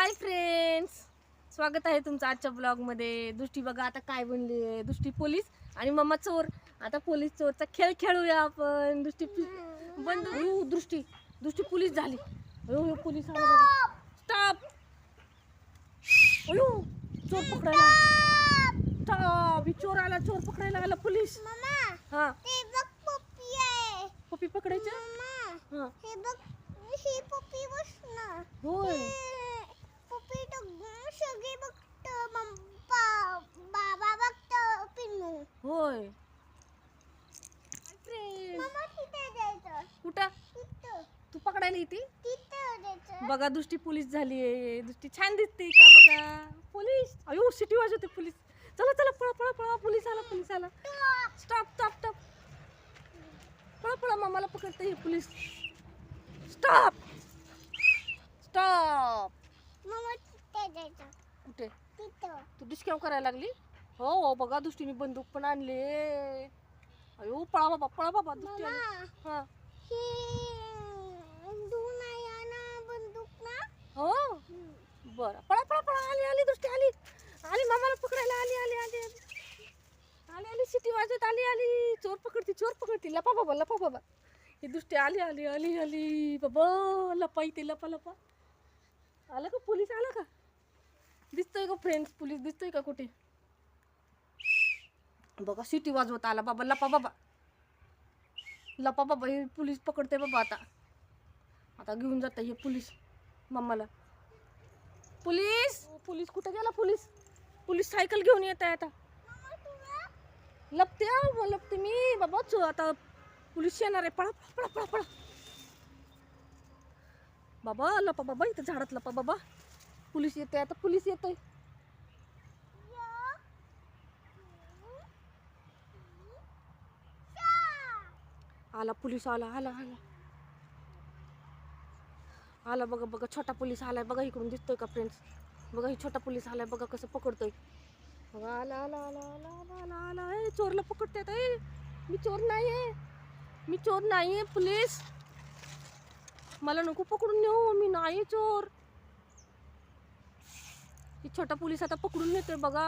Hi friends, स्वागत आहे तुमचं आजच्या ब्लॉगमध्ये. दृष्टी बघा आता काय बनली. दृष्टी पोलीस आणि मम्मा चोर. आता पोलीस चोरचा खेळ खेळूया आपण. दृष्टी बंद. दृष्टी दृष्टी पोलीस झाली. पोलीस आला बघा. स्टॉप. अयो चोर पकडायला. स्टॉप. चोर आला, चोर पकडायला आला पोलीस. हा हे बघ पप्पी आहे. पप्पी पकडायचं. हा हे बघ ही पप्पी बसना. होय. पप्पी तर सगळे बघत बाबा बघत पिन्नू. होय. मम्मा तिथे जायचं. कुठं तिथं तू पकडायला येते. तिथं जायचं. बघा दृष्टी पोलीस झालीये. दृष्टी छान दिसते का बघा. पोलीस. अयो सिटी वाजवते पोलीस. चला चला पळा पळा पळा. पोलीस आला, पोलीस आला. Stop stop stop. पळा पळा. मामाला पकडते हे पोलीस. Stop stop. मम्मा तिथे जायचं. कुठे तिथं तू डिस्काउंट करायला लागली. हो हो बघा दृष्टीने बंदूक पण आणले. अयो पळा बाबा, पळा बाबा. दृष्टी आली. हा ही दोन आहे ना बंदूक ना. हो बरं. पळा पळा पळा. आली आली दृष्टी आली. आली मामाला पकडायला. आली आली आली आली आली आली. सिटी वाजत आली आली. चोर पकडती, चोर पकडती. लपा बाबा, लपा बाबा. ही दृष्टी आली आली आली आली बाबा. लपा इथे, लपा लपा. आला का पोलीस? आला का? दिसतोय का फ्रेंड्स? पोलीस दिसतोय का कुठे? बघा सिटी वाजवत आला बाबा. लपा बाबा, लपा बाबा. हे पोलीस पकडते बाबा. आता आता घेऊन जात हे पोलीस मम्माला. पोलीस पोलीस कुठे गेला? पोलीस पोलीस सायकल घेऊन येत आहे. आता लपते. लपते मी बाबा. आता पोलीस येणार आहे. पळा पळा पळा पळा बाबा. लपा बाबा. इथं झाडात लपा बाबा. पोलीस येते. आता पोलीस येतोय. आला पोलीस. आला आला आला आला बघा बघा. छोटा पोलीस आलाय बघा. इकडून दिसतोय का फ्रेंड्स? बघा ही छोटा पोलीस आलाय बघा. कसं पकडतोय बघा. आला आला आला आला आला आला आला. ए चोरला पकडतायत. ए मी चोर नाहीये, मी चोर नाहीये. पोलीस मला नको पकडून नेऊ. मी नाही चोर. ही छोटा पोलीस आता पकडून नेतोय बघा.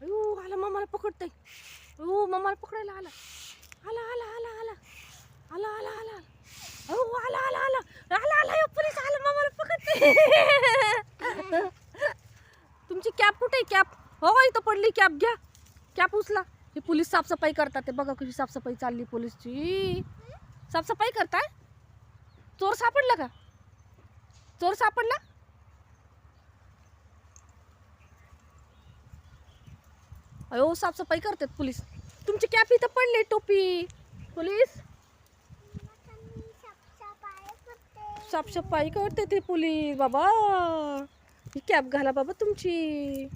अयो आला मामाला पकडतोय. अयो मामाला पकडायला आला. आला आला आला आला आला आला आला. अहो आला आला आला आला आला. पोलीस आला. मामाला पकडते. तुमची कॅप कुठे? कॅप हो इथं पडली. कॅप घ्या. कॅप उचला. हे पोलीस साफसफाई करतात. ते बघा कशी साफसफाई चालली पोलीसची. साफसफाई करताय. चोर सापडला का? चोर सापडला. अयो साफसफाई करतात पोलीस. तुमची कॅप इथं पडली. टोपी. पोलीस साफसफाई करते ते पोलीस बाबा. ही कॅप घाला बाबा तुमची.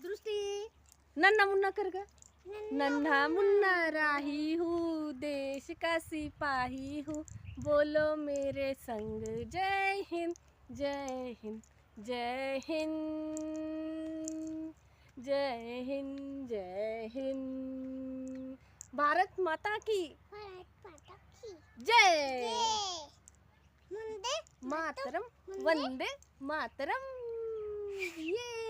दृष्टी नन्ना मुन्ना कर ग. नन्हा मुन्ना राही हूँ, देश का सिपाही हूँ, बोलो मेरे संग जय हिंद जय हिंद जय हिंद जय हिंद जय हिंद. भारत माता की जय. मातरम वंदे मातरम. ये